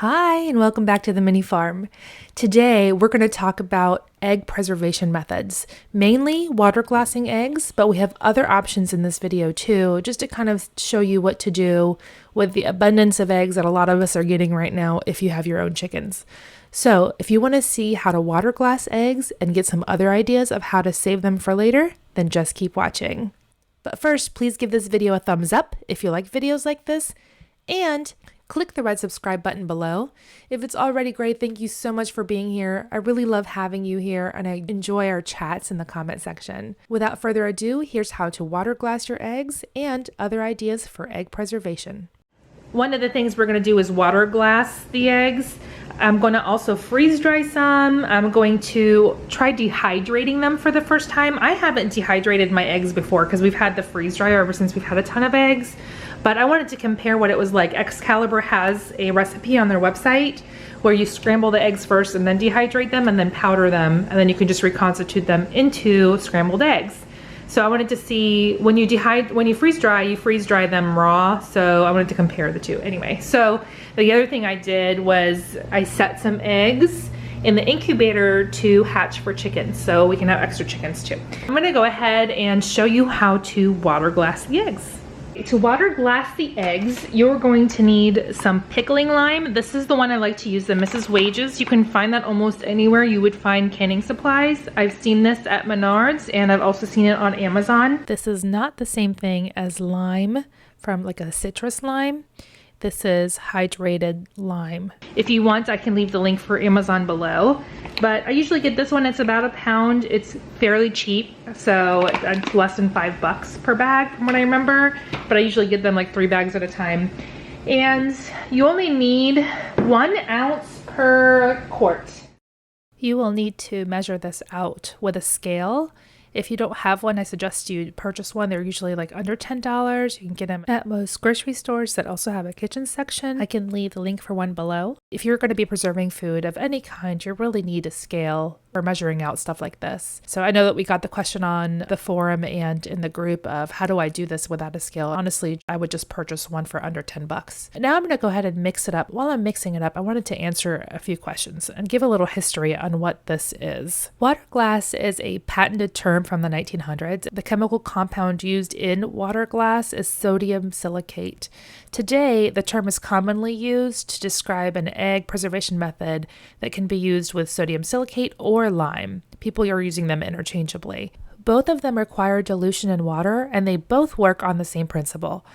Hi, and welcome back to the mini farm. Today, we're going to talk about egg preservation methods, mainly water glassing eggs, but we have other options in this video too, just to kind of show you what to do with the abundance of eggs that a lot of us are getting right now if you have your own chickens. So if you want to see how to water glass eggs and get some other ideas of how to save them for later, then just keep watching. But first, please give this video a thumbs up if you like videos like this, and click the red subscribe button below. If it's already great, thank you so much for being here. I really love having you here, and I enjoy our chats in the comment section. Without further ado, here's how to water glass your eggs and other ideas for egg preservation. One of the things we're going to do is water glass the eggs. I'm going to also freeze dry some. I'm going to try dehydrating them for the first time. I haven't dehydrated my eggs before because we've had the freeze dryer ever since we've had a ton of eggs. But I wanted to compare what it was like. Excalibur has a recipe on their website where you scramble the eggs first and then dehydrate them and then powder them, and then you can just reconstitute them into scrambled eggs. So I wanted to see when you freeze dry them raw. So I wanted to compare the two anyway. So the other thing I did was I set some eggs in the incubator to hatch for chickens, so we can have extra chickens too. I'm gonna go ahead and show you how to water glass the eggs. To water glass the eggs, you're going to need some pickling lime. This is the one I like to use, the Mrs. Wages. You can find that almost anywhere you would find canning supplies. I've seen this at Menards, and I've also seen it on Amazon. This is not the same thing as lime from like a citrus lime. This is hydrated lime. If you want, I can leave the link for Amazon below. But I usually get this one, it's about a pound. It's fairly cheap, so it's less than $5 per bag from what I remember. But I usually get them like 3 bags at a time. And you only need 1 ounce per quart. You will need to measure this out with a scale. If you don't have one, I suggest you purchase one. They're usually like under $10. You can get them at most grocery stores that also have a kitchen section. I can leave the link for one below. If you're going to be preserving food of any kind, you really need a scale for measuring out stuff like this. So I know that we got the question on the forum and in the group of how do I do this without a scale? Honestly, I would just purchase one for under $10. Now I'm going to go ahead and mix it up. While I'm mixing it up, I wanted to answer a few questions and give a little history on what this is. Water glass is a patented term from the 1900s. The chemical compound used in water glass is sodium silicate. Today, the term is commonly used to describe an egg preservation method that can be used with sodium silicate or lime. People are using them interchangeably. Both of them require dilution in water, and they both work on the same principle.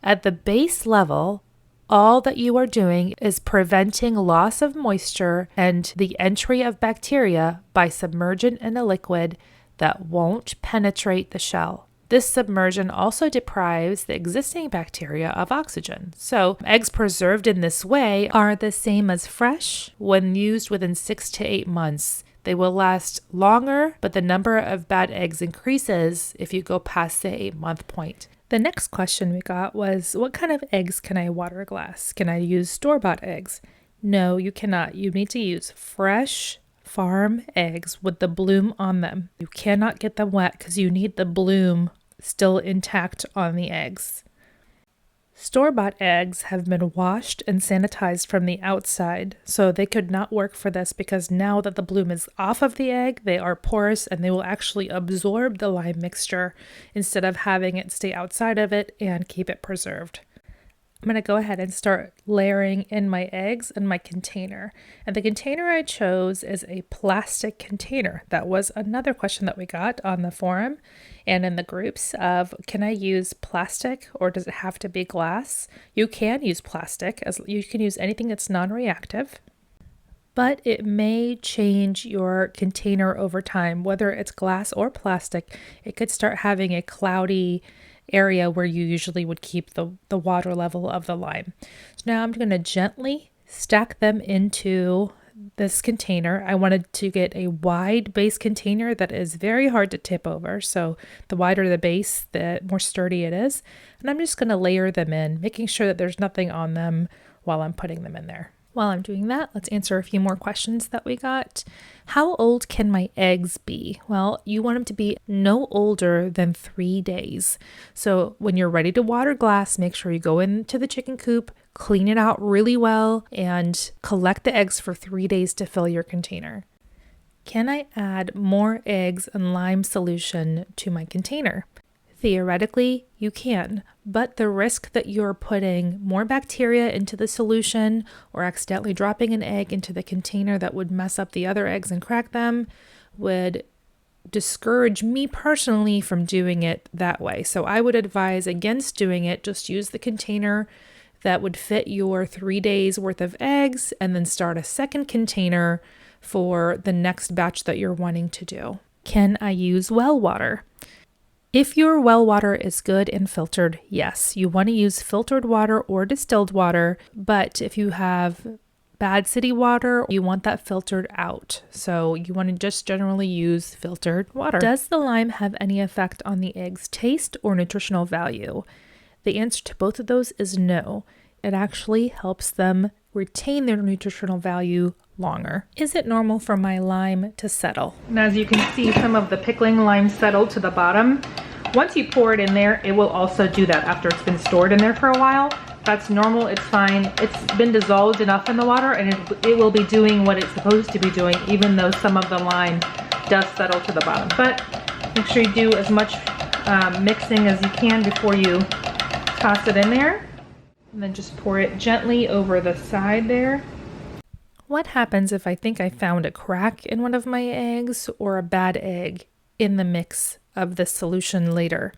At the base level, all that you are doing is preventing loss of moisture and the entry of bacteria by submersion in a liquid that won't penetrate the shell. This submersion also deprives the existing bacteria of oxygen. So eggs preserved in this way are the same as fresh when used within 6 to 8 months. They will last longer, but the number of bad eggs increases if you go past the 8-month point. The next question we got was, what kind of eggs can I water glass? Can I use store-bought eggs? No, you cannot. You need to use fresh farm eggs with the bloom on them. You cannot get them wet because you need the bloom still intact on the eggs. Store-bought eggs have been washed and sanitized from the outside, so they could not work for this because now that the bloom is off of the egg, they are porous and they will actually absorb the lime mixture instead of having it stay outside of it and keep it preserved. I'm going to go ahead and start layering in my eggs in my container. And the container I chose is a plastic container. That was another question that we got on the forum and in the groups of, can I use plastic or does it have to be glass? You can use plastic, as you can use anything that's non-reactive. But it may change your container over time, whether it's glass or plastic. It could start having a cloudy area where you usually would keep the water level of the lime. So now I'm going to gently stack them into this container. I wanted to get a wide base container that is very hard to tip over. So the wider the base, the more sturdy it is. And I'm just going to layer them in, making sure that there's nothing on them while I'm putting them in there. While I'm doing that, let's answer a few more questions that we got. How old can my eggs be? Well, you want them to be no older than 3 days. So when you're ready to water glass, make sure you go into the chicken coop, clean it out really well, and collect the eggs for 3 days to fill your container. Can I add more eggs and lime solution to my container? Theoretically, you can, but the risk that you're putting more bacteria into the solution or accidentally dropping an egg into the container that would mess up the other eggs and crack them would discourage me personally from doing it that way. So I would advise against doing it. Just use the container that would fit your 3 days worth of eggs and then start a second container for the next batch that you're wanting to do. Can I use well water? If your well water is good and filtered, yes, you want to use filtered water or distilled water, but if you have bad city water, you want that filtered out. So you want to just generally use filtered water. Does the lime have any effect on the egg's taste or nutritional value? The answer to both of those is no. It actually helps them retain their nutritional value longer. Is it normal for my lime to settle? And as you can see, some of the pickling lime settled to the bottom. Once you pour it in there, it will also do that after it's been stored in there for a while. That's normal, it's fine. It's been dissolved enough in the water and it will be doing what it's supposed to be doing, even though some of the lime does settle to the bottom. But make sure you do as much mixing as you can before you toss it in there. And then just pour it gently over the side there. What happens if I think I found a crack in one of my eggs or a bad egg in the mix of the solution later?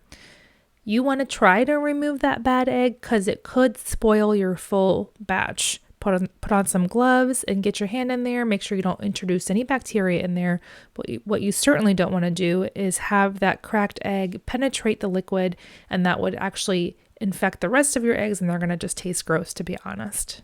You want to try to remove that bad egg because it could spoil your full batch. Put on some gloves and get your hand in there. Make sure you don't introduce any bacteria in there. But what you certainly don't want to do is have that cracked egg penetrate the liquid, and that would actually infect the rest of your eggs and they're going to just taste gross, to be honest.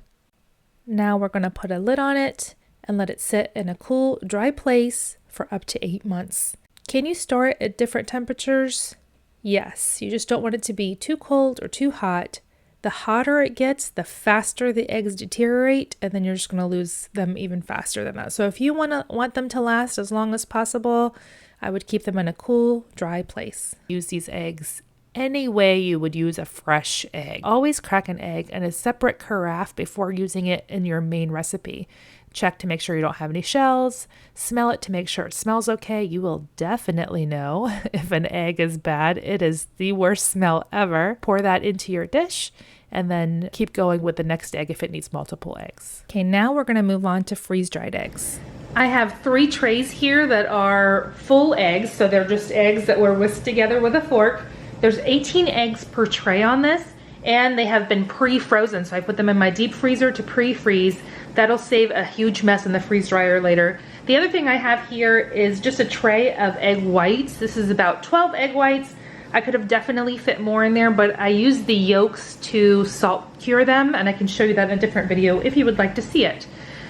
Now we're going to put a lid on it and let it sit in a cool, dry place for up to 8 months. Can you store it at different temperatures? Yes, you just don't want it to be too cold or too hot. The hotter it gets, the faster the eggs deteriorate, and then you're just going to lose them even faster than that. So if you want them to last as long as possible, I would keep them in a cool, dry place. Use these eggs any way you would use a fresh egg. Always crack an egg in a separate carafe before using it in your main recipe. Check to make sure you don't have any shells. Smell it to make sure it smells okay. You will definitely know if an egg is bad. It is the worst smell ever. Pour that into your dish and then keep going with the next egg if it needs multiple eggs. Okay, now we're going to move on to freeze-dried eggs. I have 3 trays here that are full eggs, so they're just eggs that were whisked together with a fork. There's 18 eggs per tray on this, and they have been pre-frozen, so I put them in my deep freezer to pre-freeze. That'll save a huge mess in the freeze dryer later. The other thing I have here is just a tray of egg whites. This is about 12 egg whites. I could have definitely fit more in there, but I used the yolks to salt cure them, and I can show you that in a different video if you would like to see it.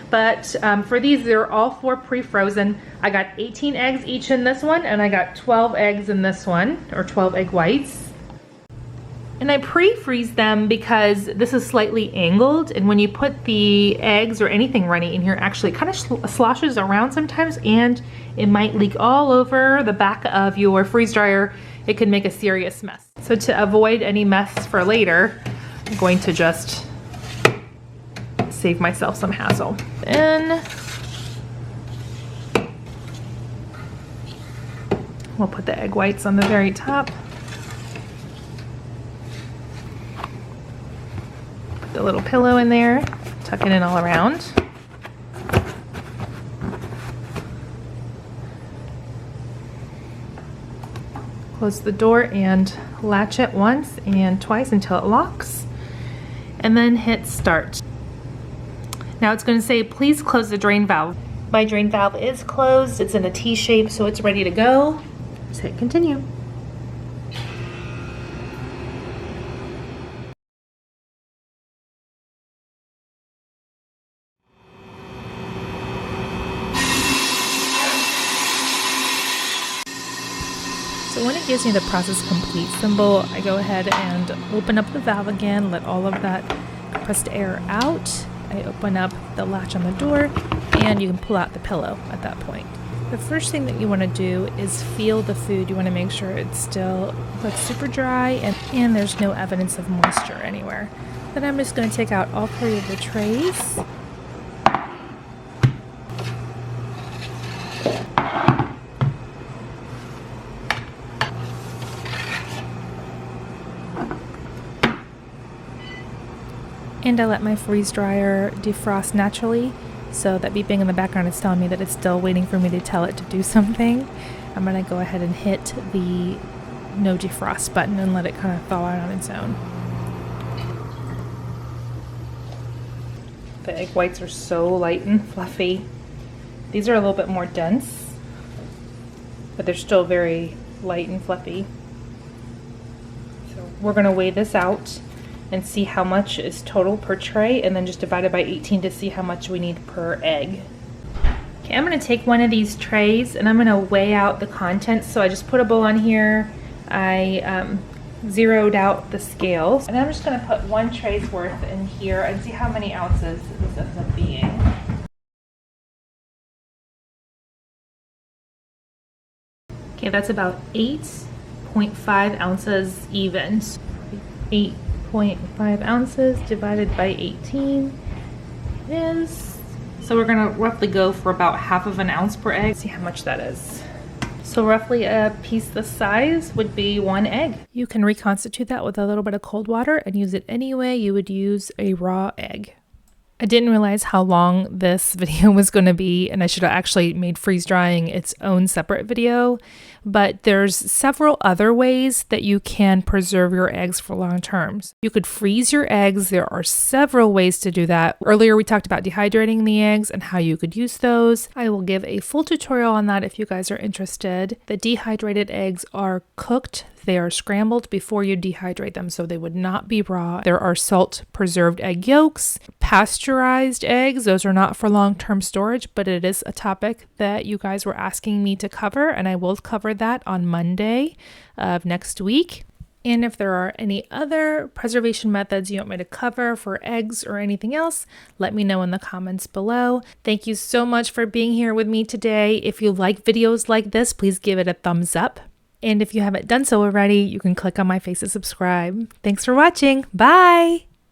But for these, they're all 4 pre-frozen. I got 18 eggs each in this one, and I got 12 eggs in this one, or 12 egg whites. And I pre-freeze them because this is slightly angled, and when you put the eggs or anything runny in here, actually kind of sloshes around sometimes, and it might leak all over the back of your freeze dryer. It could make a serious mess. So to avoid any mess for later, I'm going to just save myself some hassle. And we'll put the egg whites on the very top. Put the little pillow in there, tuck it in all around. Close the door and latch it once and twice until it locks, and then hit start. Now it's going to say, please close the drain valve. My drain valve is closed. It's in a T shape, so it's ready to go. Just hit continue. So when it gives me the process complete symbol, I go ahead and open up the valve again, let all of that compressed air out, I open up the latch on the door and you can pull out the pillow at that point. The first thing that you want to do is feel the food. You want to make sure it still looks super dry and there's no evidence of moisture anywhere. Then I'm just going to take out all 3 of the trays. And I let my freeze dryer defrost naturally, so that beeping in the background is telling me that it's still waiting for me to tell it to do something. I'm going to go ahead and hit the no defrost button and let it kind of thaw out on its own. The egg whites are so light and fluffy. These are a little bit more dense, but they're still very light and fluffy. So we're going to weigh this out and see how much is total per tray, and then just divide it by 18 to see how much we need per egg. Okay, I'm going to take one of these trays and I'm going to weigh out the contents. So I just put a bowl on here. I zeroed out the scales, and I'm just going to put 1 tray's worth in here and see how many ounces this ends up being. Okay, that's about 8.5 ounces even. 8.5 ounces divided by 18 is, so we're going to roughly go for about half of an ounce per egg. See how much that is. So roughly a piece this size would be 1 egg. You can reconstitute that with a little bit of cold water and use it any way you would use a raw egg. I didn't realize how long this video was going to be, and I should have actually made freeze drying its own separate video, but there's several other ways that you can preserve your eggs for long terms. You could freeze your eggs. There are several ways to do that. Earlier we talked about dehydrating the eggs and how you could use those. I will give a full tutorial on that if you guys are interested. The dehydrated eggs are cooked. They are scrambled before you dehydrate them, so they would not be raw. There are salt preserved egg yolks, pasteurized eggs. Those are not for long-term storage, but it is a topic that you guys were asking me to cover, and I will cover that on Monday of next week. And if there are any other preservation methods you want me to cover for eggs or anything else, let me know in the comments below. Thank you so much for being here with me today. If you like videos like this, please give it a thumbs up. And if you haven't done so already, you can click on my face to subscribe. Thanks for watching. Bye!